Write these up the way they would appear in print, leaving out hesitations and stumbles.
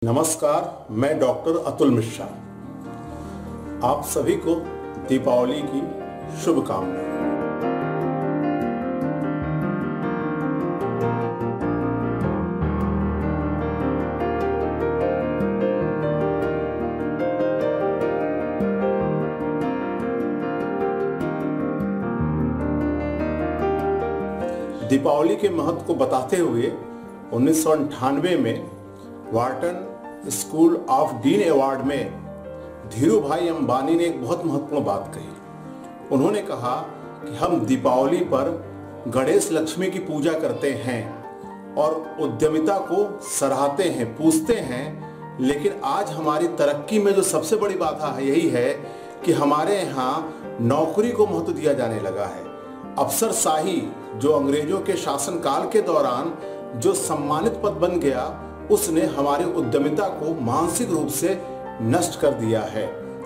नमस्कार, मैं डॉक्टर अतुल मिश्रा। आप सभी को दीपावली की शुभकामनाएं। दीपावली के महत्व को बताते हुए 1998 में Wharton school of dean award में धीरू भाई अंबानी ने एक बहुत महत्वपूर्ण बात कही। उन्होंने कहा कि हम दीपावली पर गणेश लक्ष्मी की पूजा करते हैं और उद्यमिता को सराहते हैं, पूजते हैं, लेकिन आज हमारी तरक्की में जो सबसे बड़ी बाधा है यही है कि हमारे यहाँ नौकरी को महत्व दिया जाने लगा है। अफसरशाही जो अंग्रेजों के शासनकाल के दौरान जो सम्मानित पद बन गया, उसने हमारी उद्यमिता को मानसिक रूप से नष्ट कर दिया है।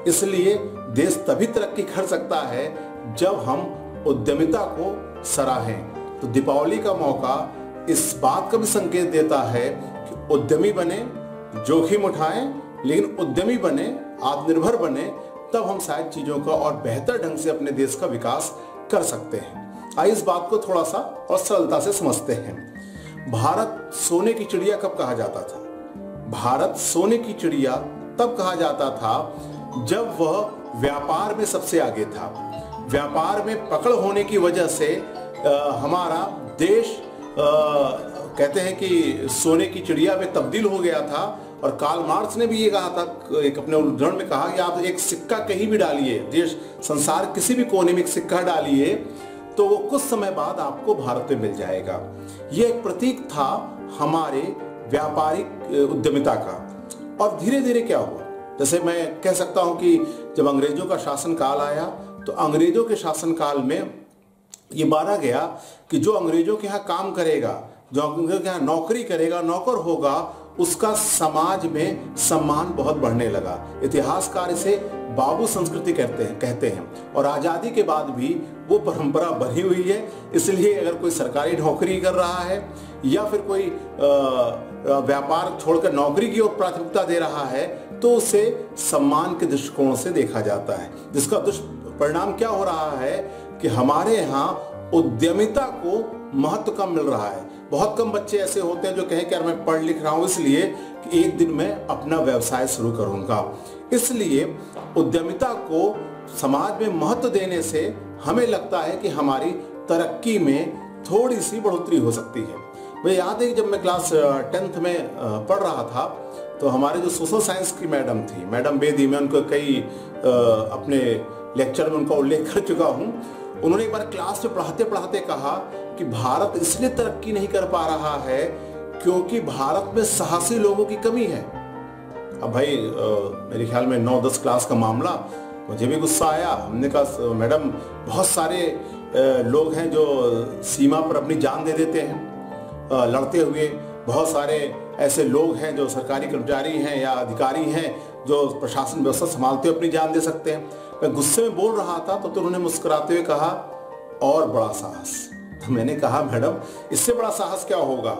इसलिए देश तभी तरक्की कर सकता है जब हम उद्यमिता को सराहें। तो दीपावली का मौका इस बात का भी संकेत देता है कि उद्यमी बने, जोखिम उठाएं, लेकिन उद्यमी बने, आत्मनिर्भर बने, तब हम शायद चीजों का और बेहतर ढंग से अपने देश का विकास कर सकते हैं। आइए इस बात को थोड़ा सा और सरलता से समझते हैं। भारत सोने की चिड़िया कब कहा जाता था? भारत सोने की चिड़िया तब कहा जाता था जब वह व्यापार में सबसे आगे था। व्यापार में पकड़ होने की वजह से हमारा देश कहते हैं कि सोने की चिड़िया में तब्दील हो गया था। और कार्ल मार्क्स ने भी ये कहा था, एक अपने उद्धरण में कहा कि आप एक सिक्का कहीं भी डालिए, देश संसार किसी भी कोने में एक सिक्का डालिए तो वो कुछ समय बाद आपको भारत में मिल जाएगा। यह एक प्रतीक था हमारे व्यापारिक उद्यमिता का। और धीरे धीरे क्या हुआ, जैसे मैं कह सकता हूं कि जब अंग्रेजों का शासनकाल आया तो अंग्रेजों के शासनकाल में ये माना गया कि जो अंग्रेजों के यहाँ काम करेगा, जो अंग्रेजों के यहाँ नौकरी करेगा, नौकर होगा, उसका समाज में सम्मान बहुत बढ़ने लगा। इतिहासकार इसे बाबू संस्कृति कहते हैं। और आजादी के बाद भी वो परंपरा बनी हुई है। इसलिए अगर कोई सरकारी नौकरी कर रहा है या फिर कोई व्यापार छोड़कर नौकरी की ओर प्राथमिकता दे रहा है तो उसे सम्मान के दृष्टिकोण से देखा जाता है, जिसका दुष्परिणाम क्या हो रहा है कि हमारे यहाँ उद्यमिता को महत्व कम मिल रहा है। बहुत कम बच्चे ऐसे होते हैं जो कहें कि यार मैं पढ़ लिख रहा हूं इसलिए कि एक दिन मैं अपना व्यवसाय शुरू करूंगा। इसलिए उद्यमिता को समाज में महत्व देने से हमें लगता है कि हमारी तरक्की में थोड़ी सी बढ़ोतरी हो सकती है। मुझे याद है कि जब मैं क्लास 10th में पढ़ रहा था तो हमारे जो सोशल साइंस की मैडम थी, मैडम बेदी, मैं उनको कई अपने लेक्चर में उनका उल्लेख कर चुका हूं। उन्होंने एक बार क्लास में पढ़ाते पढ़ाते कहा कि भारत इसलिए तरक्की नहीं कर पा रहा है क्योंकि भारत में साहसी लोगों की कमी है। अब भाई मेरे ख्याल में 9-10 क्लास का मामला, मुझे भी गुस्सा आया। हमने कहा मैडम बहुत सारे लोग हैं जो सीमा पर अपनी जान दे देते हैं लड़ते हुए। बहुत सारे ऐसे लोग हैं जो सरकारी कर्मचारी हैं या अधिकारी हैं जो प्रशासन व्यवस्था संभालते हुए अपनी जान दे सकते हैं। मैं गुस्से में बोल रहा था तो उन्होंने मुस्कुराते हुए कहा और बड़ा साहस। तो मैंने कहा मैडम इससे बड़ा साहस क्या होगा?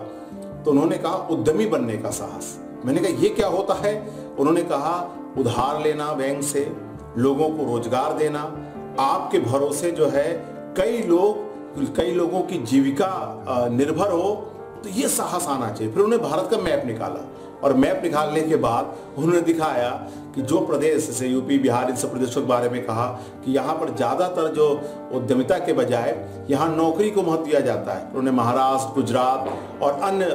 तो उन्होंने कहा उद्यमी बनने का साहस। मैंने कहा ये क्या होता है? उन्होंने कहा उधार लेना बैंक से, लोगों को रोजगार देना, आपके भरोसे जो है कई लोगों की जीविका निर्भर हो, तो ये साहस आना चाहिए। फिर उन्होंने भारत का मैप निकाला और मैप निकालने के बाद उन्होंने दिखाया कि जो प्रदेश जैसे यूपी, बिहार, इन सब प्रदेशों के बारे में कहा कि यहाँ पर ज़्यादातर जो उद्यमिता के बजाय यहाँ नौकरी को महत्व दिया जाता है। उन्होंने महाराष्ट्र, गुजरात और अन्य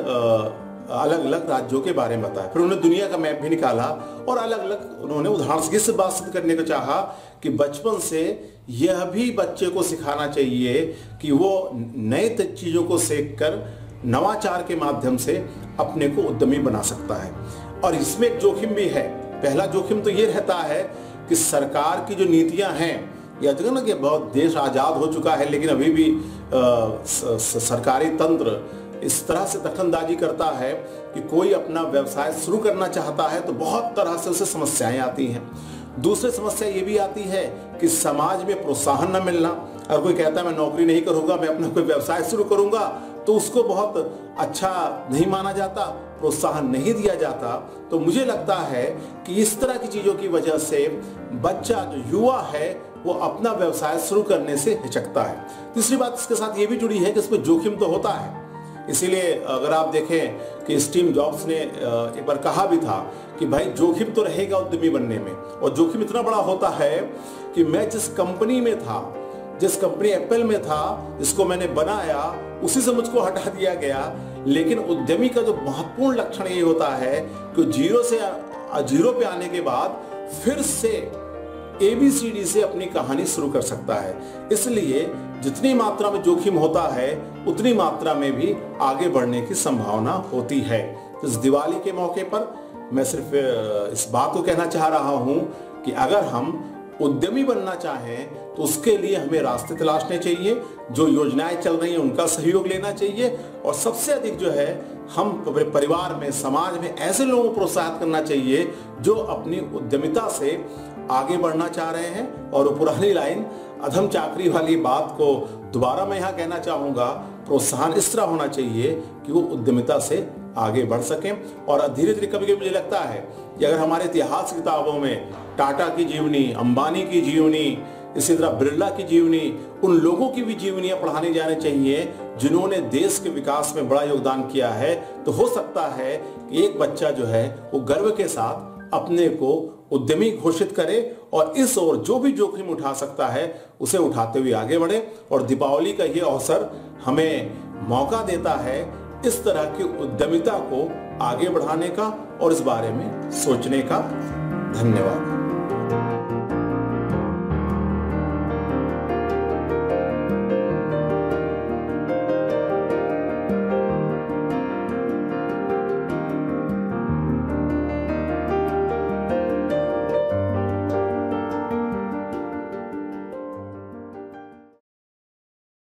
अलग अलग राज्यों के बारे में बताया। फिर उन्होंने दुनिया का मैप भी निकाला और अलग अलग उन्होंने उदाहरण से इस बात सिद्ध करने को चाहा कि बचपन से यह भी बच्चे को सिखाना चाहिए कि वो नए चीज़ों को सीख कर नवाचार के माध्यम से अपने को उद्यमी बना सकता है। और इसमें एक जोखिम भी है। पहला जोखिम तो ये रहता है कि सरकार की जो नीतियां हैं, या जो ना कि बहुत देश आज़ाद हो चुका है लेकिन अभी भी सरकारी तंत्र इस तरह से दखलंदाजी करता है कि कोई अपना व्यवसाय शुरू करना चाहता है तो बहुत तरह से उसे समस्याएं आती हैं। दूसरी समस्या ये भी आती है कि समाज में प्रोत्साहन न मिलना। अगर कोई कहता है मैं नौकरी नहीं करूंगा, मैं अपना कोई व्यवसाय शुरू करूंगा, तो उसको बहुत अच्छा नहीं माना जाता, प्रोत्साहन नहीं दिया जाता तो मुझे लगता है कि इस तरह की चीज़ों की वजह से बच्चा जो युवा है वो अपना व्यवसाय शुरू करने से हिचकता है। तीसरी बात इसके साथ ये भी जुड़ी है कि इसमें जोखिम तो होता है। इसीलिए अगर आप देखें कि स्टीव जॉब्स ने एक बार कहा भी था कि भाई जोखिम तो रहेगा उद्यमी बनने में, और जोखिम इतना बड़ा होता है कि मैं जिस कंपनी में था, जिस कंपनी एप्पल में था, जिसको मैंने बनाया, उसी से मुझको हटा दिया गया। लेकिन उद्यमी का जो महत्वपूर्ण लक्षण ये होता है कि जीरो पे आने के बाद फिर से ABCD से अपनी कहानी शुरू कर सकता है। इसलिए जितनी मात्रा में जोखिम होता है उतनी मात्रा में भी आगे बढ़ने की संभावना होती है। तो इस दिवाली के मौके पर मैं सिर्फ इस बात को कहना चाह रहा हूं कि अगर हम उद्यमी बनना चाहें तो उसके लिए हमें रास्ते तलाशने चाहिए, जो योजनाएं चल रही हैं उनका सहयोग लेना चाहिए, और सबसे अधिक जो है हम परिवार में, समाज में ऐसे लोगों को प्रोत्साहित करना चाहिए जो अपनी उद्यमिता से आगे बढ़ना चाह रहे हैं। और पुरानी लाइन अधम चाकरी वाली बात को दोबारा मैं यहाँ कहना चाहूँगा, प्रोत्साहन इस तरह होना चाहिए कि वो उद्यमिता से आगे बढ़ सकें। और धीरे धीरे कभी कभी मुझे लगता है कि अगर हमारे इतिहास की किताबों में टाटा की जीवनी, अंबानी की जीवनी, इसी तरह बिरला की जीवनी, उन लोगों की भी जीवनियां पढ़ानी जानी चाहिए जिन्होंने देश के विकास में बड़ा योगदान किया है। तो हो सकता है कि एक बच्चा जो है वो गर्व के साथ अपने को उद्यमी घोषित करे और इस ओर जो भी जोखिम उठा सकता है उसे उठाते हुए आगे बढ़े। और दीपावली का ये अवसर हमें मौका देता है इस तरह की उद्यमिता को आगे बढ़ाने का और इस बारे में सोचने का। धन्यवाद।